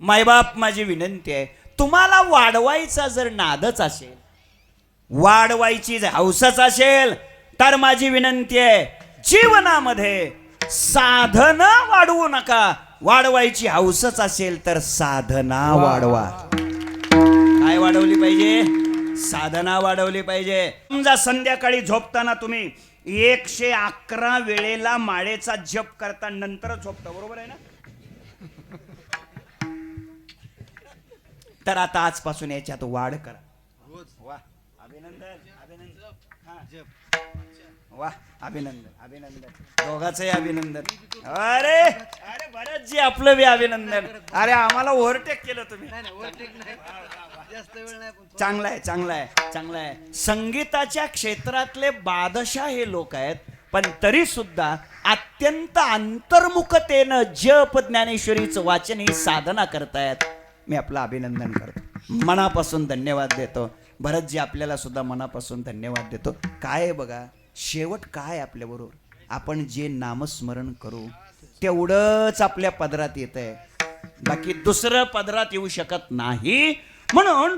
मायबाप माझी विनंती आहे, तुम्हाला वाढवायचा जर नादच असेल, वाढवायची जर हौसच असेल, तर माझी विनंती आहे, जीवनामध्ये साधन वाढवू नका. वाढवायची हौसच असेल तर साधना वाढवा. काय वाढवली पाहिजे? साधना वाढवली पाहिजे. समजा संध्याकाळी झोपताना तुम्ही 111 वेळेला माळेचा जप करता, नंतर झोपता, बरोबर आहे ना? तर आता आजपासून याच्यात वाढ करा. वा, अभिनंदन, अभिनंदन. वा, अभिनंदन, अभिनंदन, दोघांचंही अभिनंदन. अरे अरे बरंच जे आपलं बी अभिनंदन. अरे आम्हाला ओव्हरटेक केलं तुम्ही. चांगलं आहे, चांगलं आहे, चांगलं आहे. संगीताच्या क्षेत्रातले बादशाह हे लोक आहेत, पण तरी सुद्धा अत्यंत अंतर्मुखतेनं जप ज्ञानेश्वरीचं वाचन ही साधना करतायत. मी आपलं अभिनंदन करतो, मनापासून धन्यवाद देतो. भरतजी आपल्याला सुद्धा मनापासून धन्यवाद देतो. काय आहे बघा, शेवट काय आपल्याबरोबर, आपण जे नामस्मरण करू तेवढंच आपल्या पदरात येत आहे, बाकी दुसरं पदरात येऊ शकत नाही. म्हणून